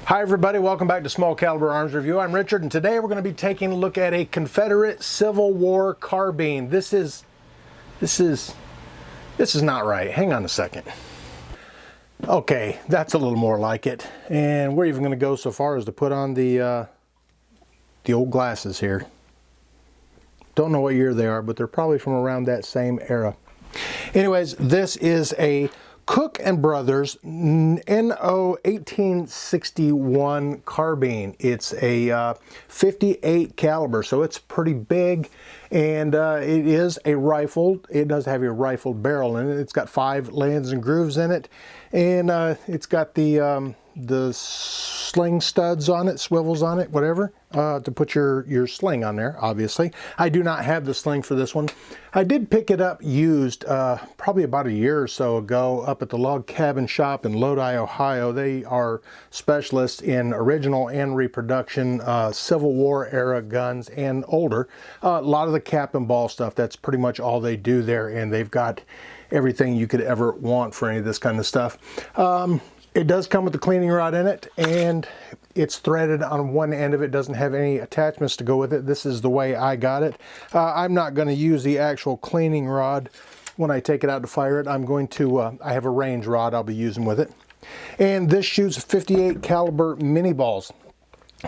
Hi everybody, welcome back to Small Caliber Arms Review. I'm Richard, and today we're going to be taking a look at a Confederate Civil War carbine. This is not right. Hang on a second. Okay, that's a little more like it. And we're even going to go so far as to put on the old glasses here. Don't know what year they are, but they're probably from around that same era. Anyways, this is a Cook Brothers NO 1861 carbine. It's a 58 caliber, so it's pretty big, and it is a rifle. It does have a rifled barrel in it. It's got 5 lands and grooves in it, and it's got the sling studs on it, swivels on it, whatever, to put your sling on there, obviously. I do not have the sling for this one. I did pick it up used probably about a year or so ago up at the Log Cabin Shop in Lodi, Ohio. They are specialists in original and reproduction Civil War era guns and older. A lot of the cap and ball stuff, that's pretty much all they do there, and they've got everything you could ever want for any of this kind of stuff. It does come with the cleaning rod in it, and it's threaded on one end of it. Doesn't have any attachments to go with it. This is the way I got it. I'm not going to use the actual cleaning rod when I take it out to fire it. I'm going to, I have a range rod I'll be using with it. And this shoots 58 caliber mini balls.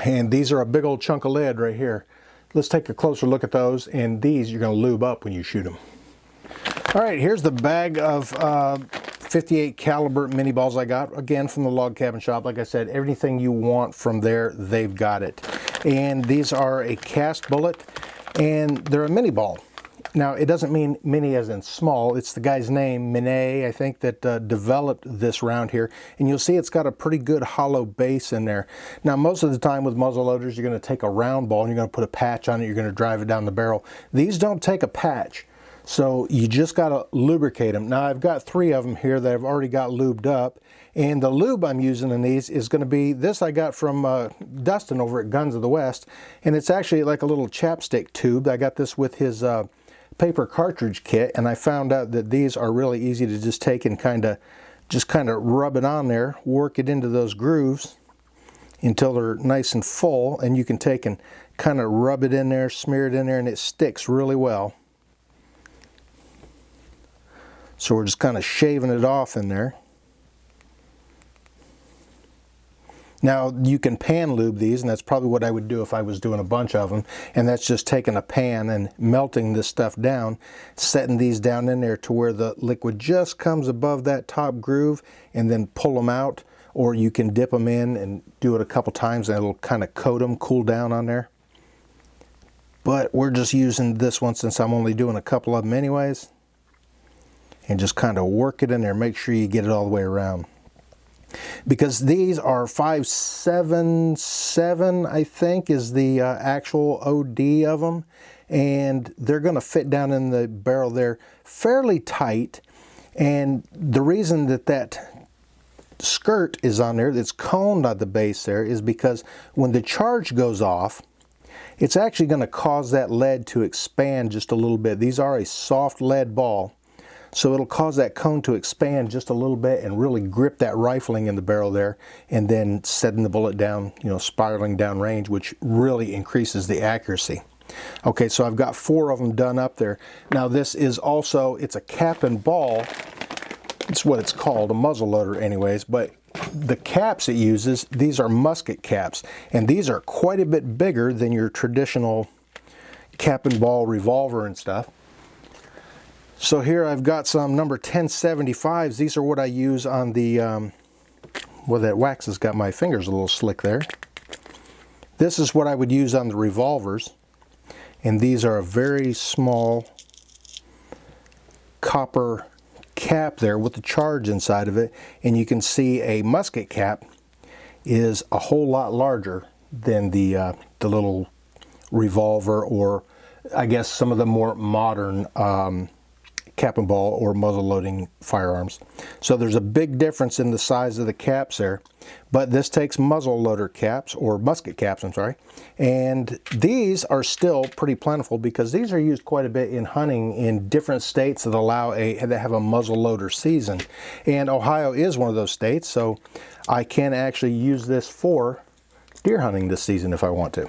And these are a big old chunk of lead right here. Let's take a closer look at those, and these you're going to lube up when you shoot them. All right, here's the bag of 58 caliber mini balls I got, again from the Log Cabin Shop. Like I said, everything you want from there, they've got it. And these are a cast bullet, and they're a mini ball. Now, it doesn't mean mini as in small. It's the guy's name, Minie, I think, that developed this round here. And you'll see it's got a pretty good hollow base in there. Now, most of the time with muzzle loaders, you're going to take a round ball and you're going to put a patch on it. You're going to drive it down the barrel. These don't take a patch. So you just got to lubricate them. Now I've got 3 of them here that I've already got lubed up, and the lube I'm using in these is going to be this I got from Dustin over at Guns of the West, and it's actually like a little chapstick tube. I got this with his paper cartridge kit, and I found out that these are really easy to just take and kind of rub it on there, work it into those grooves until they're nice and full, and you can take and kind of rub it in there, smear it in there, and it sticks really well. So we're just kind of shaving it off in there. Now you can pan lube these, and that's probably what I would do if I was doing a bunch of them. And that's just taking a pan and melting this stuff down, setting these down in there to where the liquid just comes above that top groove, and then pull them out. Or you can dip them in and do it a couple times, and it'll kind of coat them, cool down on there. But we're just using this one since I'm only doing a couple of them anyways. And just kind of work it in there. Make sure you get it all the way around. Because these are 5.77, I think, is the actual OD of them. And they're going to fit down in the barrel there fairly tight. And the reason that skirt is on there, that's coned at the base there, is because when the charge goes off, it's actually going to cause that lead to expand just a little bit. These are a soft lead ball. So it'll cause that cone to expand just a little bit and really grip that rifling in the barrel there, and then setting the bullet down, you know, spiraling down range, which really increases the accuracy. Okay, so I've got 4 of them done up there. Now this is also, it's a cap and ball. It's what it's called, a muzzle loader anyways, but the caps it uses, these are musket caps, and these are quite a bit bigger than your traditional cap and ball revolver and stuff. So here I've got some number 1075s. These are what I use on the, well, that wax has got my fingers a little slick there. This is what I would use on the revolvers. And these are a very small copper cap there with the charge inside of it. And you can see a musket cap is a whole lot larger than the little revolver, or I guess some of the more modern cap and ball or muzzle loading firearms. So there's a big difference in the size of the caps there. But this takes muzzle loader caps, or musket caps, I'm sorry. And these are still pretty plentiful because these are used quite a bit in hunting in different states that that have a muzzle loader season. And Ohio is one of those states, so I can actually use this for deer hunting this season if I want to.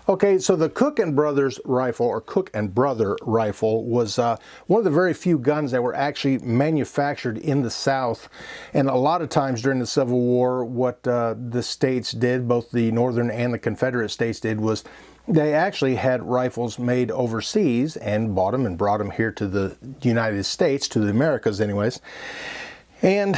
Okay, so the Cook and Brothers rifle, or Cook and Brother rifle, was one of the very few guns that were actually manufactured in the South. And a lot of times during the Civil War, what the states did, both the Northern and the Confederate states did, was they actually had rifles made overseas and bought them and brought them here to the United States, to the Americas anyways. And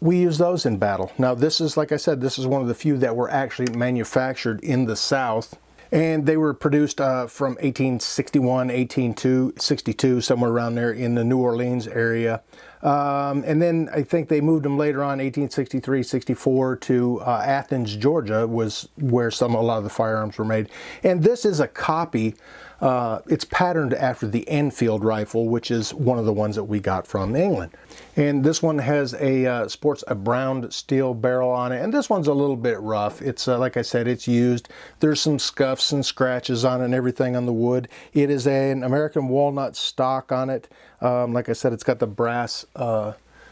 we use those in battle. Now this is, like I said, this is one of the few that were actually manufactured in the South. And they were produced from 1861, 1862, somewhere around there in the New Orleans area. And then I think they moved them later on, 1863, 64, to Athens, Georgia, was where a lot of the firearms were made. And this is a copy. It's patterned after the Enfield rifle, which is one of the ones that we got from England. And this one has sports a brown steel barrel on it, and this one's a little bit rough. It's like I said, it's used. There's some scuffs and scratches on it and everything on the wood. It is an American walnut stock on it. Like I said, it's got the brass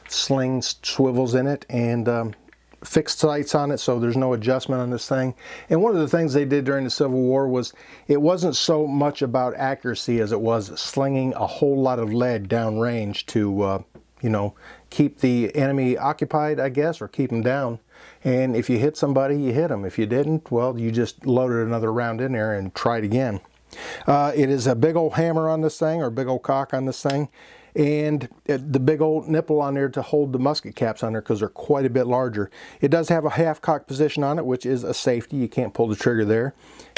sling swivels in it, and fixed sights on it, so there's no adjustment on this thing. And one of the things they did during the Civil War was it wasn't so much about accuracy as it was slinging a whole lot of lead downrange to you know, keep the enemy occupied, I guess, or keep them down. And if you hit somebody, you hit them. If you didn't, well, you just loaded another round in there and tried again. It is a big old hammer on this thing, or big old cock on this thing. And the big old nipple on there to hold the musket caps on there, because they're quite a bit larger. It does have a half cock position on it, which is a safety. You can't pull the trigger there.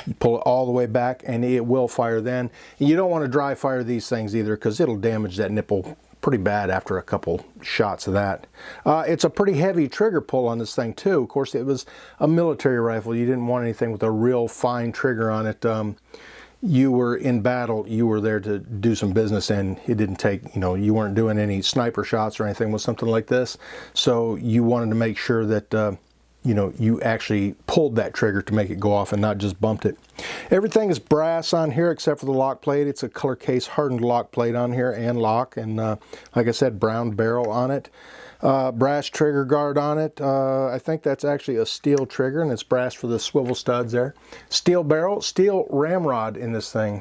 You pull it all the way back and it will fire then. And you don't want to dry fire these things either, because it'll damage that nipple pretty bad after a couple shots of that. It's a pretty heavy trigger pull on this thing too. Of course, it was a military rifle. You didn't want anything with a real fine trigger on it. You were in battle, you were there to do some business, and it didn't take, you know, you weren't doing any sniper shots or anything with something like this. So you wanted to make sure that, you know, you actually pulled that trigger to make it go off and not just bumped it. Everything is brass on here except for the lock plate. It's a color case hardened lock plate on here and lock, and like I said, brown barrel on it. Brass trigger guard on it. I think that's actually a steel trigger, and it's brass for the swivel studs there. Steel barrel, steel ramrod in this thing,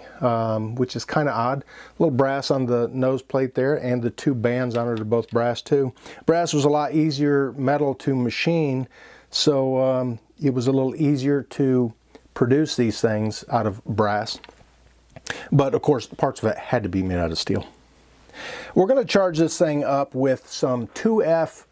which is kind of odd. A little brass on the nose plate there, and the two bands on it are both brass too. Brass was a lot easier metal to machine, so it was a little easier to produce these things out of brass. But of course, parts of it had to be made out of steel. We're going to charge this thing up with some 2F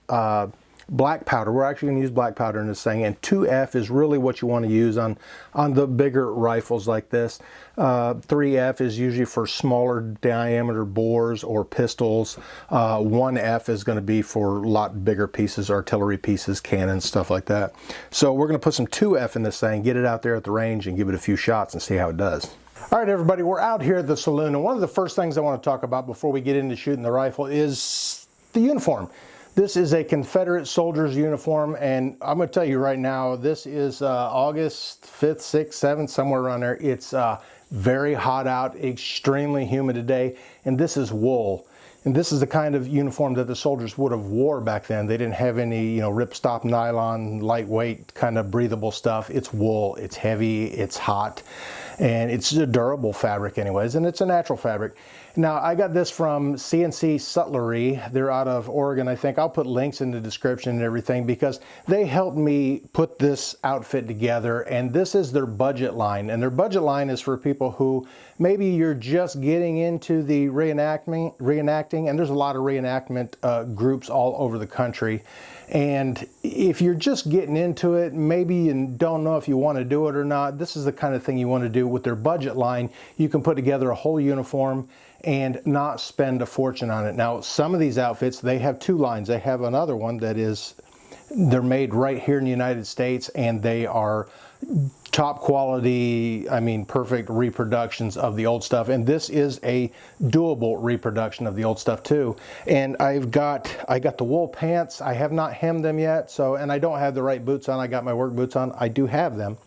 black powder. We're actually going to use black powder in this thing, and 2F is really what you want to use on the bigger rifles like this. 3F is usually for smaller diameter bores or pistols. 1F is going to be for a lot bigger pieces, artillery pieces, cannons, stuff like that. So we're going to put some 2F in this thing, get it out there at the range, and give it a few shots and see how it does. All right, everybody, we're out here at the saloon, and one of the first things I want to talk about before we get into shooting the rifle is the uniform. This is a Confederate soldier's uniform, and I'm going to tell you right now, this is August 5th, 6th, 7th, somewhere around there. It's very hot out, extremely humid today, and this is wool. And this is the kind of uniform that the soldiers would have wore back then. They didn't have any, you know, ripstop nylon, lightweight, kind of breathable stuff. It's wool, it's heavy, it's hot, and it's a durable fabric anyways, and it's a natural fabric. Now, I got this from C&C Sutlery. They're out of Oregon, I think. I'll put links in the description and everything, because they helped me put this outfit together, and this is their budget line. And their budget line is for people who maybe you're just getting into the reenacting, and there's a lot of reenactment groups all over the country. And if you're just getting into it, maybe you don't know if you want to do it or not, this is the kind of thing you want to do with their budget line. You can put together a whole uniform and not spend a fortune on it. Now, some of these outfits, they have two lines. They have another one that is, they're made right here in the United States, and they are top quality, I mean perfect reproductions of the old stuff, and this is a doable reproduction of the old stuff too. And I got the wool pants. I have not hemmed them yet, so, and I don't have the right boots on. I got my work boots on. I do have them.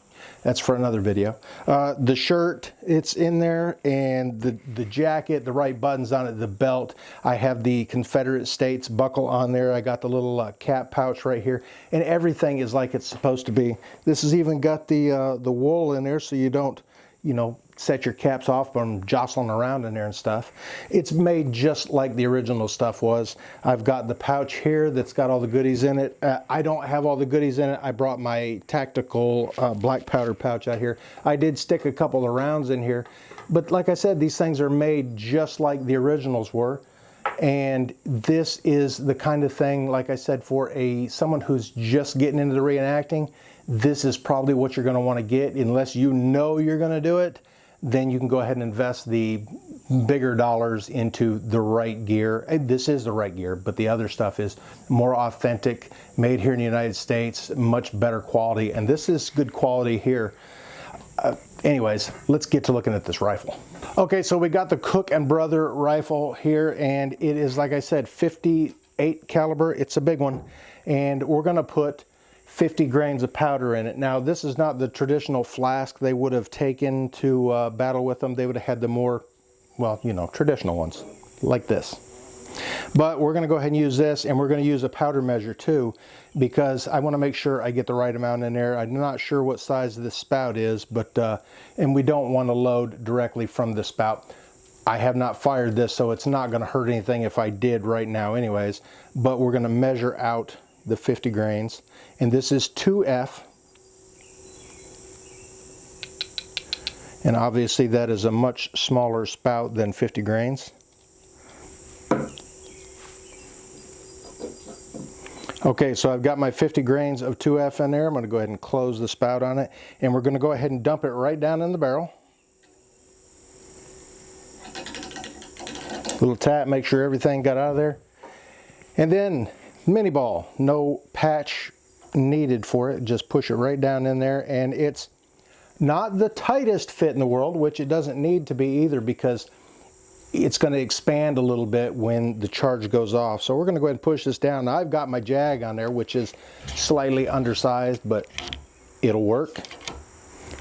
That's for another video. The shirt, it's in there, and the jacket, the right buttons on it, the belt. I have the Confederate States buckle on there. I got the little cap pouch right here, and everything is like it's supposed to be. This has even got the wool in there, so you don't, you know, set your caps off from jostling around in there and stuff. It's made just like the original stuff was. I've got the pouch here that's got all the goodies in it. I don't have all the goodies in it. I brought my tactical black powder pouch out here. I did stick a couple of rounds in here, but like I said, these things are made just like the originals were. And this is the kind of thing, like I said, for someone who's just getting into the reenacting, this is probably what you're going to want to get. Unless you know you're going to do it, then you can go ahead and invest the bigger dollars into the right gear. This is the right gear, but the other stuff is more authentic, made here in the United States, much better quality, and this is good quality here. Anyways, let's get to looking at this rifle. Okay, so we got the Cook and Brother rifle here, and it is, like I said, 58 caliber. It's a big one, and we're gonna put 50 grains of powder in it. Now, this is not the traditional flask they would have taken to battle with them. They would have had the more, well, you know, traditional ones, like this. But we're going to go ahead and use this, and we're going to use a powder measure too, because I want to make sure I get the right amount in there. I'm not sure what size this spout is, but and we don't want to load directly from the spout. I have not fired this, so it's not going to hurt anything if I did right now anyways, but we're going to measure out the 50 grains, and this is 2F, and obviously that is a much smaller spout than 50 grains. Okay, so I've got my 50 grains of 2F in there. I'm going to go ahead and close the spout on it, and we're going to go ahead and dump it right down in the barrel. Little tap, make sure everything got out of there. And then mini ball, no patch needed for it, just push it right down in there, and it's not the tightest fit in the world, which it doesn't need to be either, because it's going to expand a little bit when the charge goes off. So we're going to go ahead and push this down. Now, I've got my Jag on there, which is slightly undersized, but it'll work.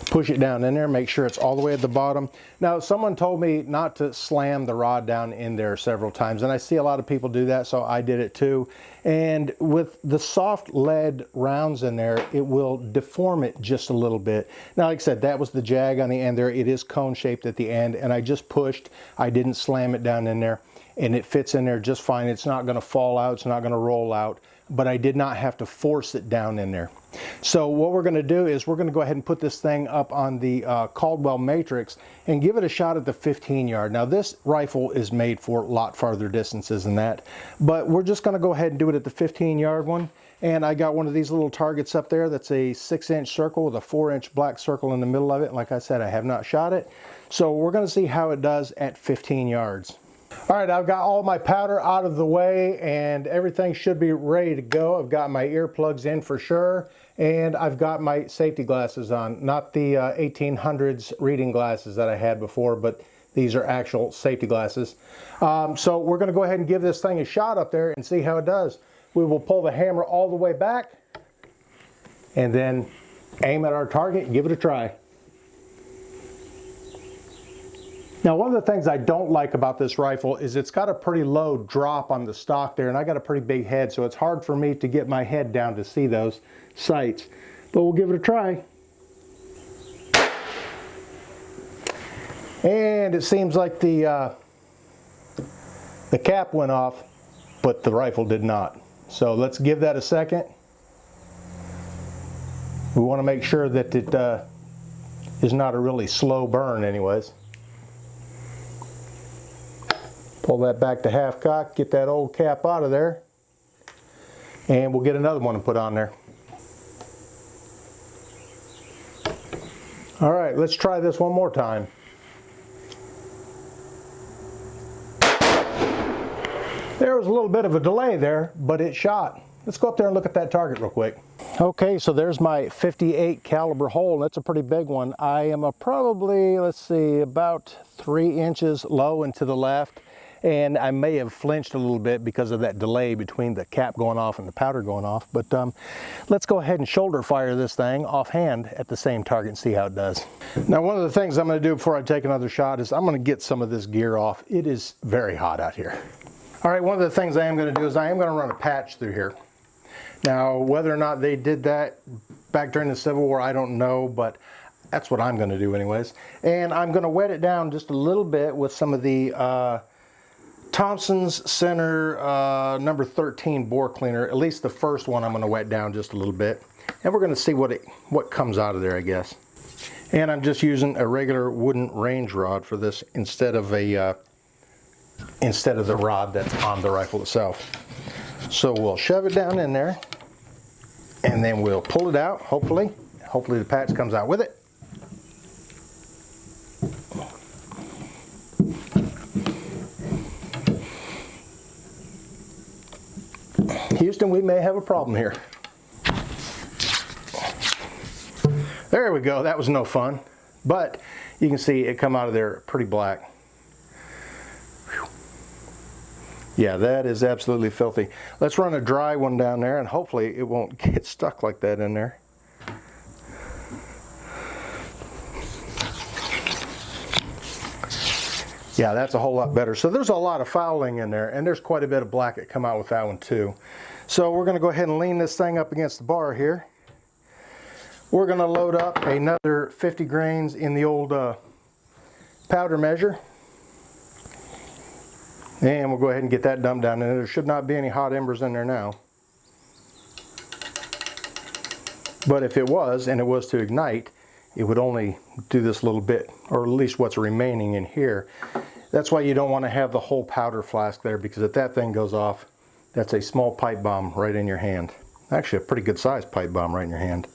Push it down in there, make sure it's all the way at the bottom. Now, someone told me not to slam the rod down in there several times, and I see a lot of people do that, so I did it too. And with the soft lead rounds in there, it will deform it just a little bit. Now, like I said, that was the Jag on the end there. It is cone shaped at the end, and I just pushed. I didn't slam it down in there, and it fits in there just fine. It's not going to fall out, it's not going to roll out, but I did not have to force it down in there. So what we're going to do is we're going to go ahead and put this thing up on the Caldwell Matrix and give it a shot at the 15 yard. Now, this rifle is made for a lot farther distances than that, but we're just going to go ahead and do it at the 15 yard one. And I got one of these little targets up there that's a 6-inch circle with a 4-inch black circle in the middle of it. Like I said, I have not shot it, so we're going to see how it does at 15 yards. All right, I've got all my powder out of the way, and everything should be ready to go. I've got my earplugs in for sure, and I've got my safety glasses on. Not the 1800s reading glasses that I had before, but these are actual safety glasses. So we're going to go ahead and give this thing a shot up there and see how it does. We will pull the hammer all the way back, and then aim at our target and give it a try. Now, one of the things I don't like about this rifle is it's got a pretty low drop on the stock there, and I got a pretty big head, so it's hard for me to get my head down to see those sights. But we'll give it a try. And it seems like the cap went off, but the rifle did not. So let's give that a second. We want to make sure that it is not a really slow burn anyways. Pull that back to half cock, get that old cap out of there, and we'll get another one to put on there. All right, let's try this one more time. There was a little bit of a delay there, but it shot. Let's go up there and look at that target real quick. Okay, so there's my 58 caliber hole, and that's a pretty big one. I am probably, let's see, about 3 inches low and to the left, and I may have flinched a little bit because of that delay between the cap going off and the powder going off. But let's go ahead and shoulder fire this thing offhand at the same target and see how it does. Now, one of the things I'm going to do before I take another shot is I'm going to get some of this gear off. It is very hot out here. All right, one of the things I am going to do is I am going to run a patch through here. Now, whether or not they did that back during the Civil War, I don't know, but that's what I'm going to do anyways. And I'm going to wet it down just a little bit with some of the Thompson's Center number 13 bore cleaner. At least the first one I'm going to wet down just a little bit. And we're going to see what comes out of there, I guess. And I'm just using a regular wooden range rod for this instead of the rod that's on the rifle itself. So we'll shove it down in there, and then we'll pull it out, hopefully. Hopefully the patch comes out with it. Houston, we may have a problem here. There we go, that was no fun. But you can see it come out of there pretty black. Yeah, that is absolutely filthy. Let's run a dry one down there, and hopefully it won't get stuck like that in there. Yeah, that's a whole lot better. So there's a lot of fouling in there, and there's quite a bit of black that come out with that one too. So we're going to go ahead and lean this thing up against the bar here. We're going to load up another 50 grains in the old powder measure. And we'll go ahead and get that dumped down in there. There should not be any hot embers in there now. But if it was, and it was to ignite, it would only do this little bit, or at least what's remaining in here. That's why you don't want to have the whole powder flask there, because if that thing goes off, that's a small pipe bomb right in your hand. Actually, a pretty good sized pipe bomb right in your hand.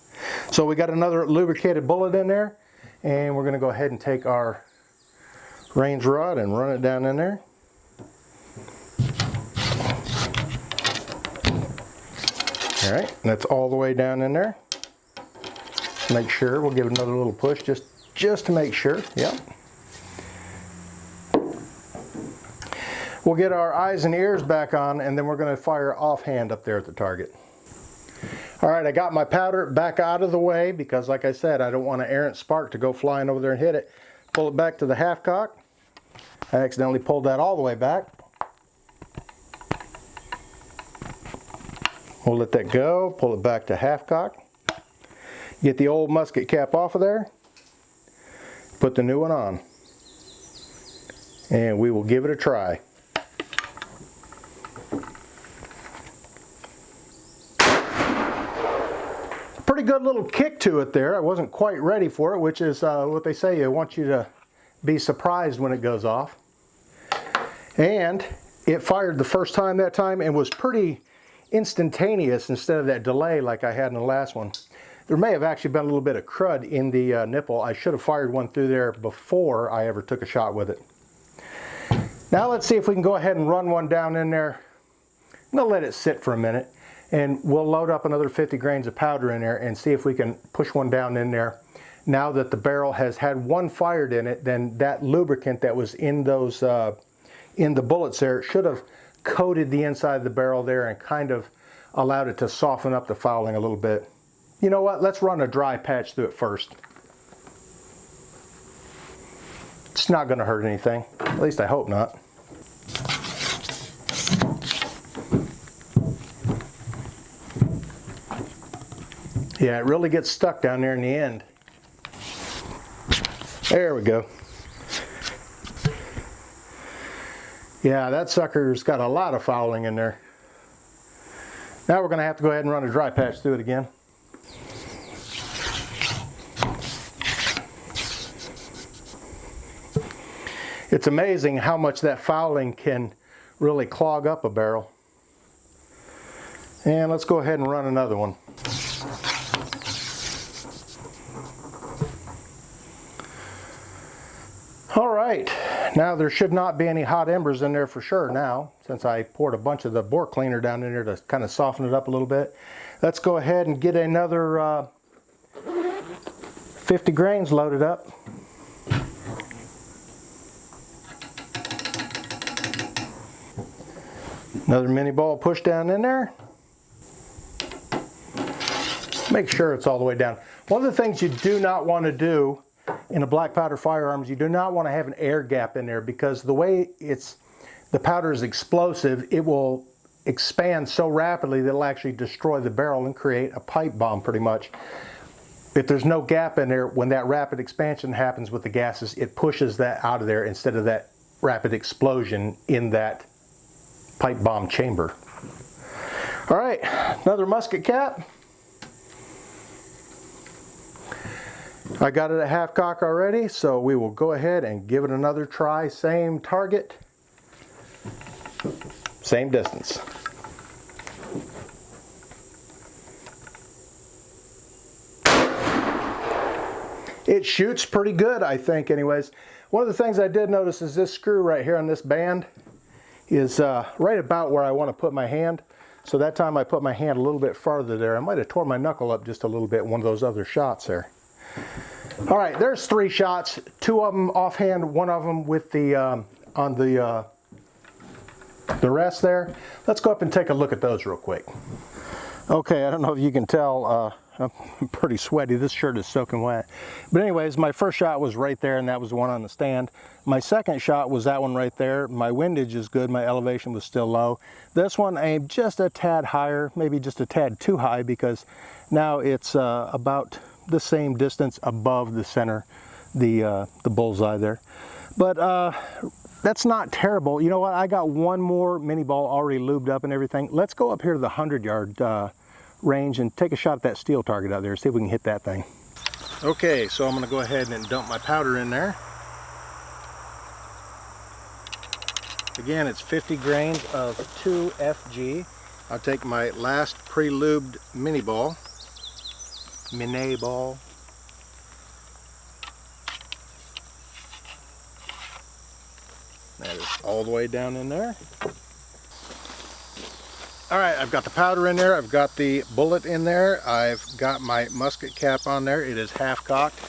So we got another lubricated bullet in there, and we're going to go ahead and take our range rod and run it down in there. All right, and that's all the way down in there. Make sure, we'll give it another little push just to make sure. Yep. We'll get our eyes and ears back on, and then we're going to fire offhand up there at the target. All right, I got my powder back out of the way because, like I said, I don't want an errant spark to go flying over there and hit it. Pull it back to the half cock. I accidentally pulled that all the way back. We'll let that go, pull it back to half cock. Get the old musket cap off of there. Put the new one on. And we will give it a try. Pretty good little kick to it there. I wasn't quite ready for it, which is what they say. I want you to be surprised when it goes off. And it fired the first time that time and was pretty instantaneous instead of that delay like I had in the last one. There may have actually been a little bit of crud in the nipple. I should have fired one through there before I ever took a shot with it. Now let's see if we can go ahead and run one down in there. I'm going to let it sit for a minute, and we'll load up another 50 grains of powder in there and see if we can push one down in there. Now that the barrel has had one fired in it, then that lubricant that was in those in the bullets there should have coated the inside of the barrel there and kind of allowed it to soften up the fouling a little bit. You know what? Let's run a dry patch through it first. It's not going to hurt anything. At least I hope not. Yeah, it really gets stuck down there in the end. There we go. Yeah, that sucker's got a lot of fouling in there. Now we're going to have to go ahead and run a dry patch through it again. It's amazing how much that fouling can really clog up a barrel. And let's go ahead and run another one. All right. right, now there should not be any hot embers in there for sure now, since I poured a bunch of the bore cleaner down in there to kind of soften it up a little bit. Let's go ahead and get another 50 grains loaded up. Another mini ball pushed down in there. Make sure it's all the way down. One of the things you do not want to do in a black powder firearm is you do not want to have an air gap in there, because the way the powder is explosive, it will expand so rapidly that it'll actually destroy the barrel and create a pipe bomb pretty much. If there's no gap in there, when that rapid expansion happens with the gases, it pushes that out of there instead of that rapid explosion in that pipe bomb chamber. All right, another musket cap. I got it at half cock already, so we will go ahead and give it another try. Same target, same distance. It shoots pretty good, I think, anyways. One of the things I did notice is this screw right here on this band is right about where I want to put my hand. So that time I put my hand a little bit farther there. I might have torn my knuckle up just a little bit in one of those other shots there. All right, there's 3 shots, 2 of them offhand, 1 of them with the on the rest there. Let's go up and take a look at those real quick. Okay, I don't know if you can tell, I'm pretty sweaty. This shirt is soaking wet. But anyways, my first shot was right there, and that was the one on the stand. My second shot was that one right there. My windage is good. My elevation was still low. This one aimed just a tad higher, maybe just a tad too high, because now it's about the same distance above the center, the bullseye there. But that's not terrible. You know what? I got one more mini ball already lubed up and everything. Let's go up here to the 100-yard range and take a shot at that steel target out there, see if we can hit that thing. Okay, so I'm going to go ahead and dump my powder in there. Again, it's 50 grains of 2FG. I'll take my last pre-lubed mini ball. Minie ball. That is all the way down in there. All right, I've got the powder in there. I've got the bullet in there. I've got my musket cap on there. It is half cocked.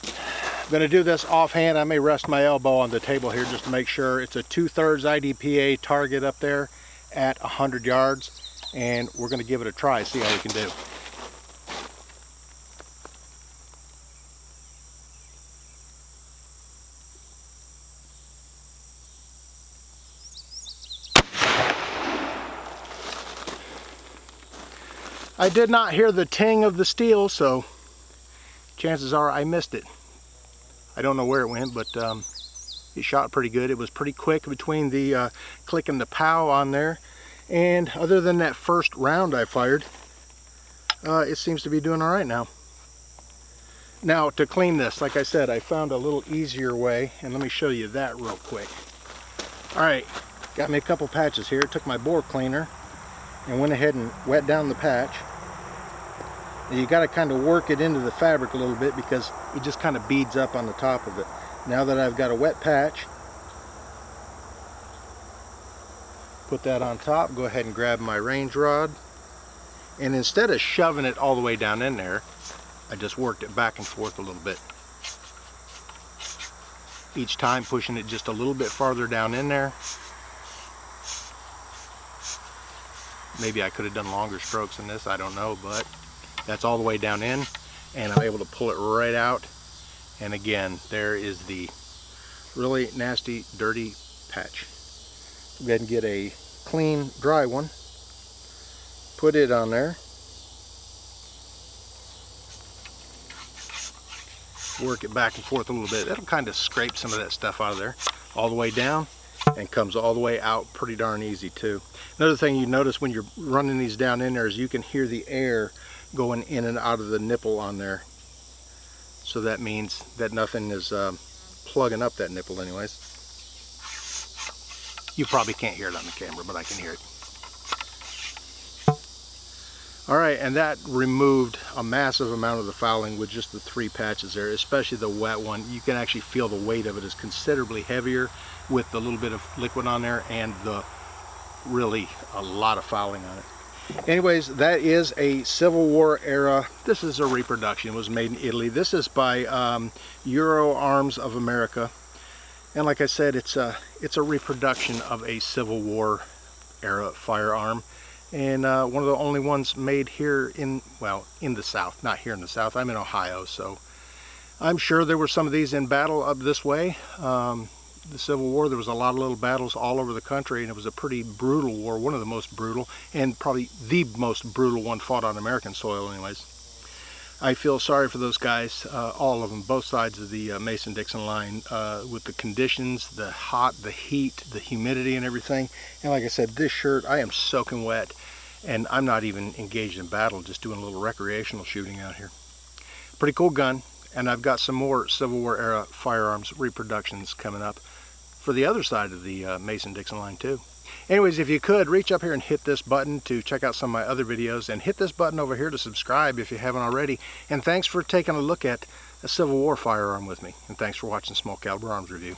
I'm going to do this offhand. I may rest my elbow on the table here just to make sure. It's a 2/3 IDPA target up there at 100 yards, and we're going to give it a try, see how we can do. I did not hear the ting of the steel, so chances are I missed it. I don't know where it went, but it shot pretty good. It was pretty quick between the click and the pow on there. And other than that first round I fired, it seems to be doing all right now. Now, to clean this, like I said, I found a little easier way, and let me show you that real quick. All right, got me a couple patches here. Took my bore cleaner and went ahead and wet down the patch. You got to kind of work it into the fabric a little bit because it just kind of beads up on the top of it. Now that I've got a wet patch, put that on top, go ahead and grab my range rod, and instead of shoving it all the way down in there, I just worked it back and forth a little bit. Each time pushing it just a little bit farther down in there. Maybe I could have done longer strokes than this, I don't know, but that's all the way down in, and I'm able to pull it right out. And again, there is the really nasty, dirty patch. Go ahead and get a clean, dry one, put it on there, work it back and forth a little bit. That'll kind of scrape some of that stuff out of there, all the way down, and comes all the way out pretty darn easy too. Another thing you notice when you're running these down in there is you can hear the air going in and out of the nipple on there. So that means that nothing is plugging up that nipple anyways. You probably can't hear it on the camera, but I can hear it. All right, and that removed a massive amount of the fouling with just the 3 patches there, especially the wet one. You can actually feel the weight of it is considerably heavier with the little bit of liquid on there and the really a lot of fouling on it. Anyways, that is a Civil War era. This is a reproduction. It was made in Italy. This is by Euro Arms of America. And like I said, it's a reproduction of a Civil War era firearm. And one of the only ones made here in the South. Not here in the South. I'm in Ohio, so I'm sure there were some of these in battle up this way. The Civil War, there was a lot of little battles all over the country, and it was a pretty brutal war, one of the most brutal, and probably the most brutal one fought on American soil anyways. I feel sorry for those guys, all of them, both sides of the Mason-Dixon line, with the conditions, the hot, the heat, the humidity and everything. And like I said, this shirt, I am soaking wet, and I'm not even engaged in battle, just doing a little recreational shooting out here. Pretty cool gun, and I've got some more Civil War era firearms reproductions coming up for the other side of the Mason-Dixon line too. Anyways, if you could, reach up here and hit this button to check out some of my other videos, and hit this button over here to subscribe if you haven't already. And thanks for taking a look at a Civil War firearm with me. And thanks for watching Small Caliber Arms Review.